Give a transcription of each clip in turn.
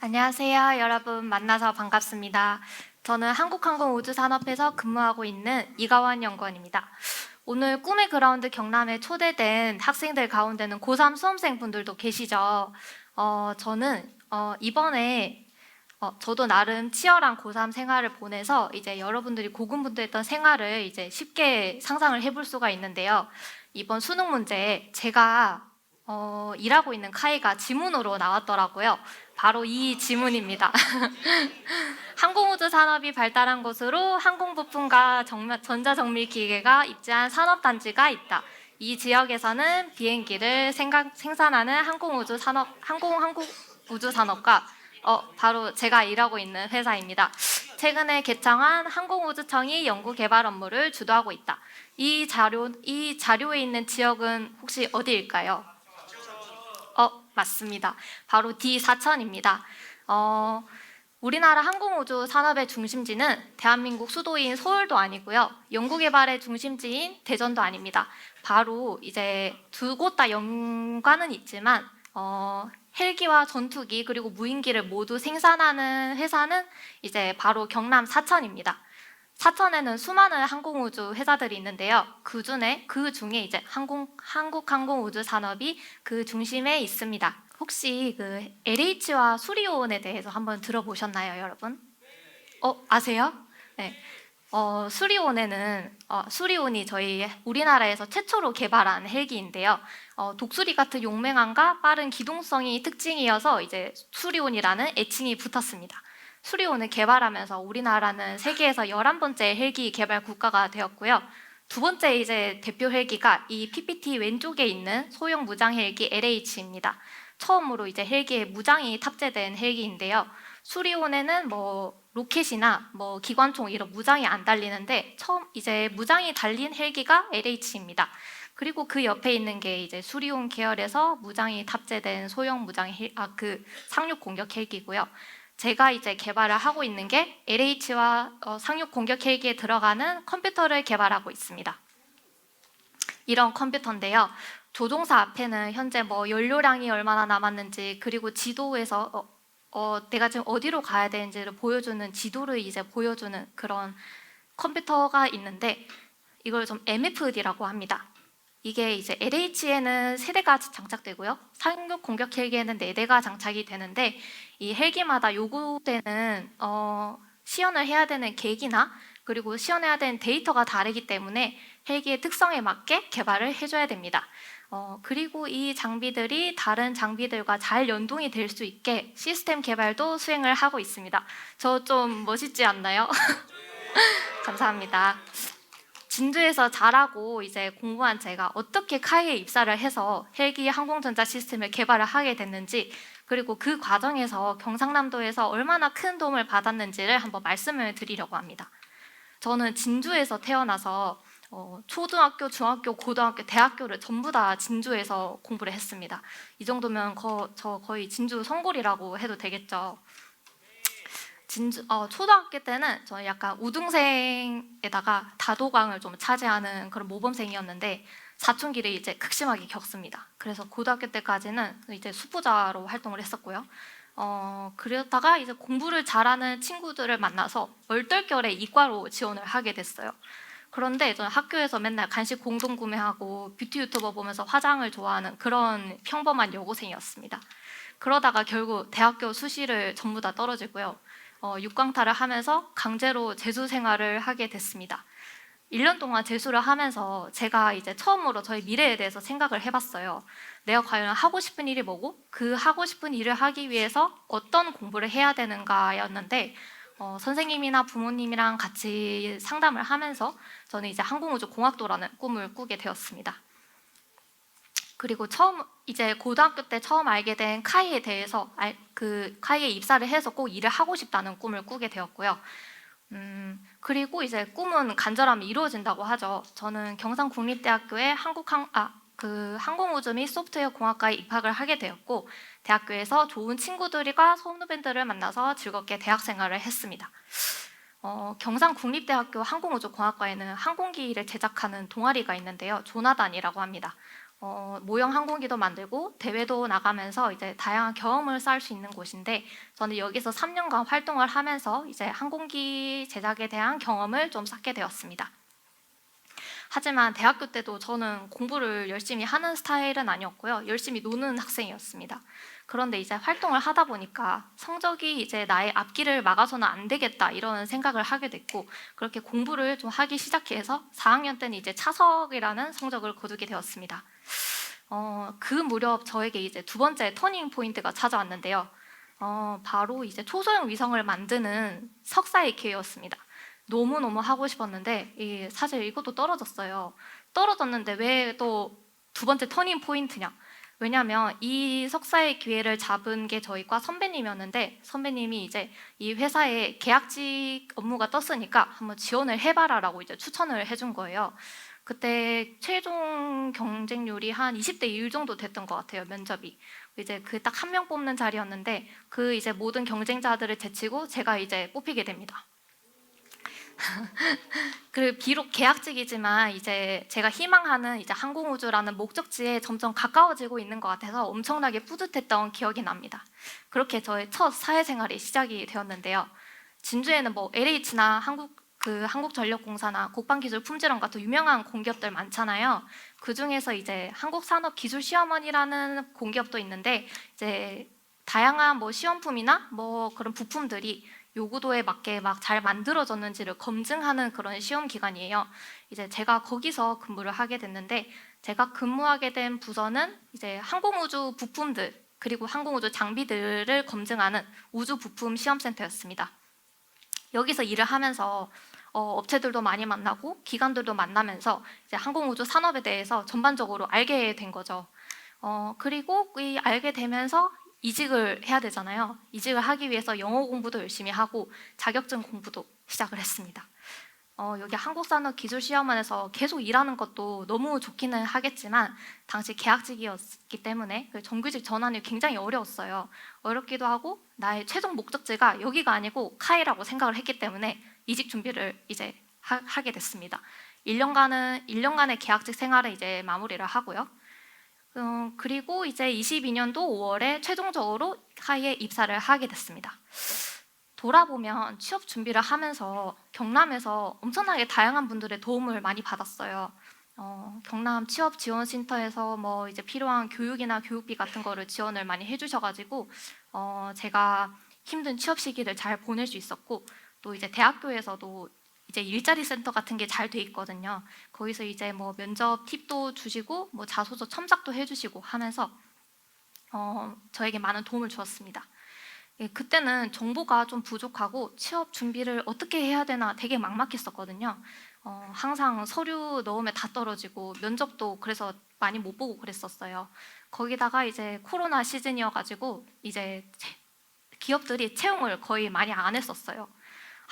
안녕하세요. 여러분 만나서 반갑습니다. 저는 한국항공우주산업에서 근무하고 있는 이가원 연구원입니다. 오늘 꿈의 그라운드 경남에 초대된 학생들 가운데는 고3 수험생분들도 계시죠. 저는 이번에 저도 나름 치열한 고3 생활을 보내서 이제 여러분들이 고군분투했던 생활을 이제 쉽게 상상을 해볼 수가 있는데요. 이번 수능 문제에 제가 일하고 있는 카이가 지문으로 나왔더라고요. 바로 이 지문입니다. 항공우주 산업이 발달한 곳으로 항공부품과 전자정밀기계가 입지한 산업단지가 있다. 이 지역에서는 비행기를 생산하는 항공우주 산업과 바로 제가 일하고 있는 회사입니다. 최근에 개창한 항공우주청이 연구개발 업무를 주도하고 있다. 이 자료에 있는 지역은 혹시 어디일까요? 맞습니다. 바로 D4000입니다. 우리나라 항공우주 산업의 중심지는 대한민국 수도인 서울도 아니고요. 연구개발의 중심지인 대전도 아닙니다. 바로 이제 두 곳 다 연관은 있지만 헬기와 전투기 그리고 무인기를 모두 생산하는 회사는 이제 바로 경남 사천입니다. 사천에는 수많은 항공우주 회사들이 있는데요. 그 중에 이제 한국항공우주 산업이 그 중심에 있습니다. 혹시 그 LH와 수리온에 대해서 한번 들어보셨나요, 여러분? 아세요? 네. 수리온이 저희 우리나라에서 최초로 개발한 헬기인데요. 독수리 같은 용맹함과 빠른 기동성이 특징이어서 이제 수리온이라는 애칭이 붙었습니다. 수리온을 개발하면서 우리나라는 세계에서 11번째 헬기 개발 국가가 되었고요. 두 번째 이제 대표 헬기가 이 PPT 왼쪽에 있는 소형 무장 헬기 LH입니다. 처음으로 이제 헬기에 무장이 탑재된 헬기인데요. 수리온에는 로켓이나 기관총 이런 무장이 안 달리는데 처음 이제 무장이 달린 헬기가 LH입니다. 그리고 그 옆에 있는 게 이제 수리온 계열에서 무장이 탑재된 소형 상륙 공격 헬기고요. 제가 이제 개발을 하고 있는 게 LH와 상륙 공격 헬기에 들어가는 컴퓨터를 개발하고 있습니다. 이런 컴퓨터인데요. 조종사 앞에는 현재 연료량이 얼마나 남았는지 그리고 지도에서 내가 지금 어디로 가야 되는지를 보여주는 지도를 이제 보여주는 그런 컴퓨터가 있는데 이걸 좀 MFD라고 합니다. 이게 이제 LH에는 3대가 장착되고요. 상륙 공격 헬기에는 4대가 장착이 되는데 이 헬기마다 요구되는 시연을 해야 되는 계기나 그리고 시연해야 되는 데이터가 다르기 때문에 헬기의 특성에 맞게 개발을 해줘야 됩니다. 그리고 이 장비들이 다른 장비들과 잘 연동이 될 수 있게 시스템 개발도 수행을 하고 있습니다. 저 좀 멋있지 않나요? 감사합니다. 진주에서 자라고 이제 공부한 제가 어떻게 카이에 입사를 해서 헬기 항공전자 시스템을 개발을 하게 됐는지 그리고 그 과정에서 경상남도에서 얼마나 큰 도움을 받았는지를 한번 말씀을 드리려고 합니다. 저는 진주에서 태어나서 초등학교, 중학교, 고등학교, 대학교를 전부 다 진주에서 공부를 했습니다. 이 정도면 저 거의 진주 성골이라고 해도 되겠죠. 초등학교 때는 저는 약간 우등생에다가 다도강을 좀 차지하는 그런 모범생이었는데 사춘기를 이제 극심하게 겪습니다. 그래서 고등학교 때까지는 이제 수포자로 활동을 했었고요. 그러다가 이제 공부를 잘하는 친구들을 만나서 얼떨결에 이과로 지원을 하게 됐어요. 그런데 저는 학교에서 맨날 간식 공동 구매하고 뷰티 유튜버 보면서 화장을 좋아하는 그런 평범한 여고생이었습니다. 그러다가 결국 대학교 수시를 전부 다 떨어지고요. 육광탈을 하면서 강제로 재수 생활을 하게 됐습니다. 1년 동안 재수를 하면서 제가 이제 처음으로 저의 미래에 대해서 생각을 해봤어요. 내가 과연 하고 싶은 일이 뭐고 그 하고 싶은 일을 하기 위해서 어떤 공부를 해야 되는가였는데 선생님이나 부모님이랑 같이 상담을 하면서 저는 이제 항공우주공학도라는 꿈을 꾸게 되었습니다. 그리고 이제 고등학교 때 처음 알게 된 카이에 대해서 카이에 입사를 해서 꼭 일을 하고 싶다는 꿈을 꾸게 되었고요. 그리고 이제 꿈은 간절하면 이루어진다고 하죠. 저는 경상국립대학교의 항공우주 및 소프트웨어 공학과에 입학을 하게 되었고 대학교에서 좋은 친구들과 선후배들을 만나서 즐겁게 대학생활을 했습니다. 경상국립대학교 항공우주공학과에는 항공기를 제작하는 동아리가 있는데요. 조나단이라고 합니다. 모형 항공기도 만들고 대회도 나가면서 이제 다양한 경험을 쌓을 수 있는 곳인데, 저는 여기서 3년간 활동을 하면서 이제 항공기 제작에 대한 경험을 좀 쌓게 되었습니다. 하지만 대학교 때도 저는 공부를 열심히 하는 스타일은 아니었고요. 열심히 노는 학생이었습니다. 그런데 이제 활동을 하다 보니까 성적이 이제 나의 앞길을 막아서는 안 되겠다 이런 생각을 하게 됐고, 그렇게 공부를 좀 하기 시작해서 4학년 때는 이제 차석이라는 성적을 거두게 되었습니다. 그 무렵 저에게 이제 두 번째 터닝 포인트가 찾아왔는데요. 바로 이제 초소형 위성을 만드는 석사의 기회였습니다. 너무너무 하고 싶었는데 사실 이것도 떨어졌어요. 떨어졌는데 왜 또 두 번째 터닝 포인트냐? 왜냐하면 이 석사의 기회를 잡은 게 저희 과 선배님이었는데, 선배님이 이제 이 회사에 계약직 업무가 떴으니까 한번 지원을 해봐라라고 이제 추천을 해준 거예요. 그때 최종 경쟁률이 한 20대 1 정도 됐던 것 같아요, 면접이. 이제 그 딱 한 명 뽑는 자리였는데, 그 이제 모든 경쟁자들을 제치고 제가 이제 뽑히게 됩니다. 그 비록 계약직이지만 이제 제가 희망하는 이제 항공우주라는 목적지에 점점 가까워지고 있는 것 같아서 엄청나게 뿌듯했던 기억이 납니다. 그렇게 저의 첫 사회생활이 시작이 되었는데요. 진주에는 뭐 LH나 한국전력공사나 국방기술품질원 같은 유명한 공기업들 많잖아요. 그 중에서 이제 한국산업기술시험원이라는 공기업도 있는데, 이제 다양한 뭐 시험품이나 뭐 그런 부품들이 요구도에 맞게 막 잘 만들어졌는지를 검증하는 그런 시험 기관이에요. 이제 제가 거기서 근무를 하게 됐는데, 제가 근무하게 된 부서는 이제 항공우주 부품들 그리고 항공우주 장비들을 검증하는 우주 부품 시험센터였습니다. 여기서 일을 하면서 업체들도 많이 만나고 기관들도 만나면서 이제 항공우주 산업에 대해서 전반적으로 알게 된 거죠. 그리고 이 알게 되면서 이직을 해야 되잖아요. 이직을 하기 위해서 영어 공부도 열심히 하고 자격증 공부도 시작을 했습니다. 여기 한국산업기술시험원에서 계속 일하는 것도 너무 좋기는 하겠지만, 당시 계약직이었기 때문에 그 정규직 전환이 굉장히 어려웠어요. 어렵기도 하고 나의 최종 목적지가 여기가 아니고 카이라고 생각을 했기 때문에 이직 준비를 이제 하게 됐습니다. 1년간의 계약직 생활을 이제 마무리를 하고요. 그리고 이제 22년도 5월에 최종적으로 카이에 입사를 하게 됐습니다. 돌아보면 취업 준비를 하면서 경남에서 엄청나게 다양한 분들의 도움을 많이 받았어요. 경남 취업 지원센터에서 뭐 이제 필요한 교육이나 교육비 같은 거를 지원을 많이 해주셔가지고 제가 힘든 취업 시기를 잘 보낼 수 있었고, 또 이제 대학교에서도 이제 일자리 센터 같은 게 잘 돼 있거든요. 거기서 이제 뭐 면접 팁도 주시고 뭐 자소서 첨삭도 해주시고 하면서 저에게 많은 도움을 주었습니다. 그때는 정보가 좀 부족하고 취업 준비를 어떻게 해야 되나 되게 막막했었거든요. 항상 서류 넣으면 다 떨어지고 면접도 그래서 많이 못 보고 그랬었어요. 거기다가 이제 코로나 시즌이어가지고 이제 기업들이 채용을 거의 많이 안 했었어요.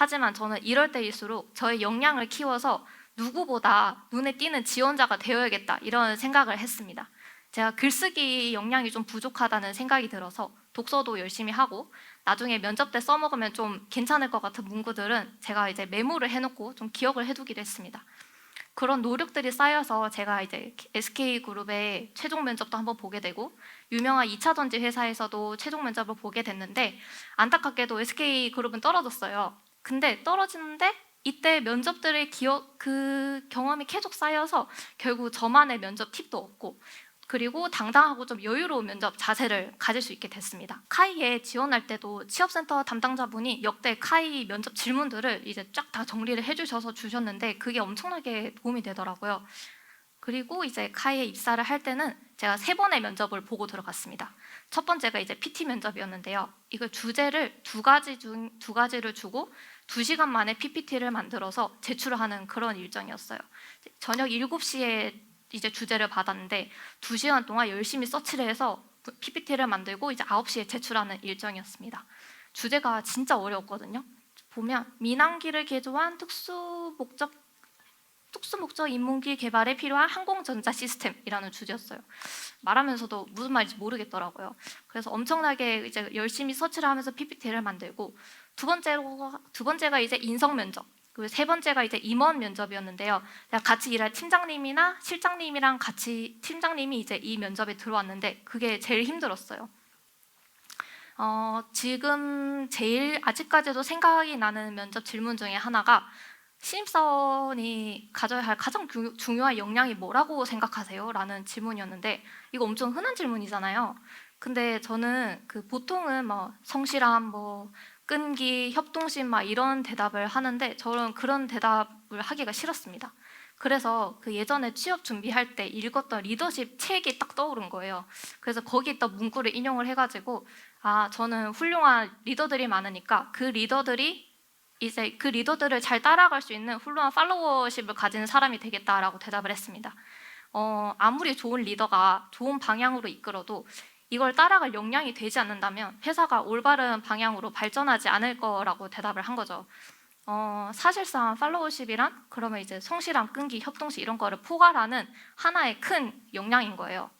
하지만 저는 이럴 때일수록 저의 역량을 키워서 누구보다 눈에 띄는 지원자가 되어야겠다 이런 생각을 했습니다. 제가 글쓰기 역량이 좀 부족하다는 생각이 들어서 독서도 열심히 하고, 나중에 면접 때 써먹으면 좀 괜찮을 것 같은 문구들은 제가 이제 메모를 해놓고 좀 기억을 해두기도 했습니다. 그런 노력들이 쌓여서 제가 이제 SK그룹의 최종 면접도 한번 보게 되고, 유명한 2차 전지 회사에서도 최종 면접을 보게 됐는데, 안타깝게도 SK그룹은 떨어졌어요. 근데 떨어지는데 이때 면접들의 그 경험이 계속 쌓여서 결국 저만의 면접 팁도 얻고, 그리고 당당하고 좀 여유로운 면접 자세를 가질 수 있게 됐습니다. 카이에 지원할 때도 취업센터 담당자분이 역대 카이 면접 질문들을 이제 쫙 다 정리를 해주셔서 주셨는데, 그게 엄청나게 도움이 되더라고요. 그리고 이제 카이에 입사를 할 때는 제가 3번의 면접을 보고 들어갔습니다. 첫 번째가 이제 PT 면접이었는데요. 이거 주제를 두 가지를 주고 2시간 만에 PPT를 만들어서 제출을 하는 그런 일정이었어요. 저녁 7시에 이제 주제를 받았는데 2시간 동안 열심히 서치를 해서 PPT를 만들고 이제 9시에 제출하는 일정이었습니다. 주제가 진짜 어려웠거든요. 보면 민항기를 개조한 특수목적 인문기 개발에 필요한 항공전자 시스템이라는 주제였어요. 말하면서도 무슨 말인지 모르겠더라고요. 그래서 엄청나게 이제 열심히 서치를 하면서 PPT를 만들고, 두 번째가 이제 인성 면접. 그리고 세 번째가 이제 임원 면접이었는데요. 제가 같이 일할 팀장님이나 실장님이랑 같이 팀장님이 이제 이 면접에 들어왔는데 그게 제일 힘들었어요. 지금 제일 아직까지도 생각이 나는 면접 질문 중에 하나가 신입사원이 가져야 할 가장 중요한 역량이 뭐라고 생각하세요? 라는 질문이었는데 이거 엄청 흔한 질문이잖아요. 근데 저는 보통은 뭐 성실함, 뭐 끈기, 협동심 막 이런 대답을 하는데 저는 그런 대답을 하기가 싫었습니다. 그래서 예전에 취업 준비할 때 읽었던 리더십 책이 딱 떠오른 거예요. 그래서 거기 있던 문구를 인용을 해가지고 저는 훌륭한 리더들이 많으니까 그 리더들이 이제 그 리더들을 잘 따라갈 수 있는 훌륭한 팔로워십을 가지는 사람이 되겠다라고 대답을 했습니다. 아무리 좋은 리더가 좋은 방향으로 이끌어도 이걸 따라갈 역량이 되지 않는다면 회사가 올바른 방향으로 발전하지 않을 거라고 대답을 한 거죠. 사실상 팔로워십이란 그러면 이제 성실함, 끈기, 협동심 이런 거를 포괄하는 하나의 큰 역량인 거예요.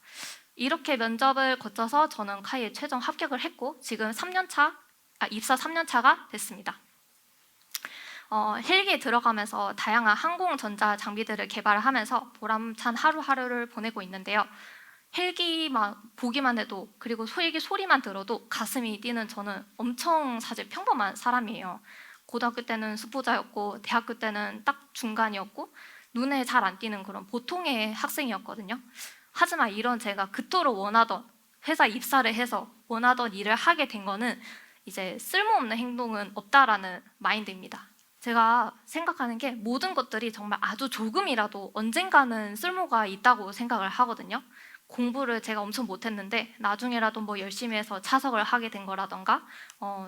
이렇게 면접을 거쳐서 저는 카이에 최종 합격을 했고 지금 입사 3년차가 됐습니다. 헬기에 들어가면서 다양한 항공전자 장비들을 개발을 하면서 보람찬 하루하루를 보내고 있는데요. 헬기만 보기만 해도 그리고 헬기 소리만 들어도 가슴이 뛰는 저는 엄청 사실 평범한 사람이에요. 고등학교 때는 수포자였고 대학교 때는 딱 중간이었고 눈에 잘 안 띄는 그런 보통의 학생이었거든요. 하지만 이런 제가 그토록 원하던 회사 입사를 해서 원하던 일을 하게 된 거는 이제 쓸모없는 행동은 없다라는 마인드입니다. 제가 생각하는 게 모든 것들이 정말 아주 조금이라도 언젠가는 쓸모가 있다고 생각을 하거든요. 공부를 제가 엄청 못했는데 나중에라도 뭐 열심히 해서 차석을 하게 된 거라던가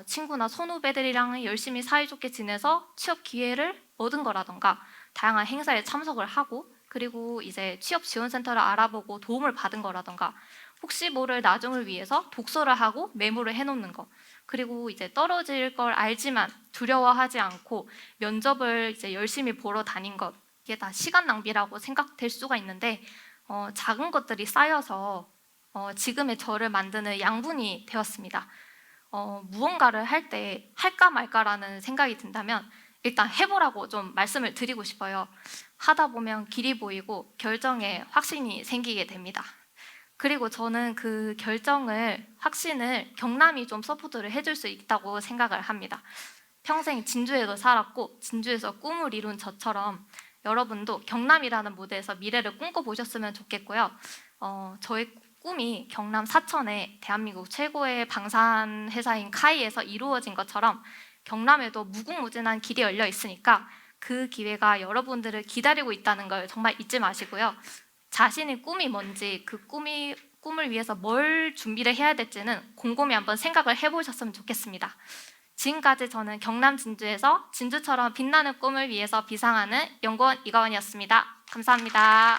친구나 선후배들이랑 열심히 사이좋게 지내서 취업 기회를 얻은 거라던가 다양한 행사에 참석을 하고 그리고 이제 취업 지원센터를 알아보고 도움을 받은 거라던가 혹시 모를 나중을 위해서 독서를 하고 메모를 해놓는 거 그리고 이제 떨어질 걸 알지만 두려워하지 않고 면접을 이제 열심히 보러 다닌 것 이게 다 시간 낭비라고 생각될 수가 있는데 작은 것들이 쌓여서 지금의 저를 만드는 양분이 되었습니다. 무언가를 할 때 할까 말까라는 생각이 든다면 일단 해보라고 좀 말씀을 드리고 싶어요. 하다 보면 길이 보이고 결정에 확신이 생기게 됩니다. 그리고 저는 그 확신을 경남이 좀 서포트를 해줄 수 있다고 생각을 합니다. 평생 진주에도 살았고 진주에서 꿈을 이룬 저처럼 여러분도 경남이라는 무대에서 미래를 꿈꿔보셨으면 좋겠고요. 저의 꿈이 경남 사천에 대한민국 최고의 방산 회사인 카이에서 이루어진 것처럼 경남에도 무궁무진한 길이 열려 있으니까 그 기회가 여러분들을 기다리고 있다는 걸 정말 잊지 마시고요. 자신의 꿈이 뭔지 그 꿈을 위해서 뭘 준비를 해야 될지는 곰곰이 한번 생각을 해보셨으면 좋겠습니다. 지금까지 저는 경남 진주에서 진주처럼 빛나는 꿈을 위해서 비상하는 연구원 이가원이었습니다. 감사합니다.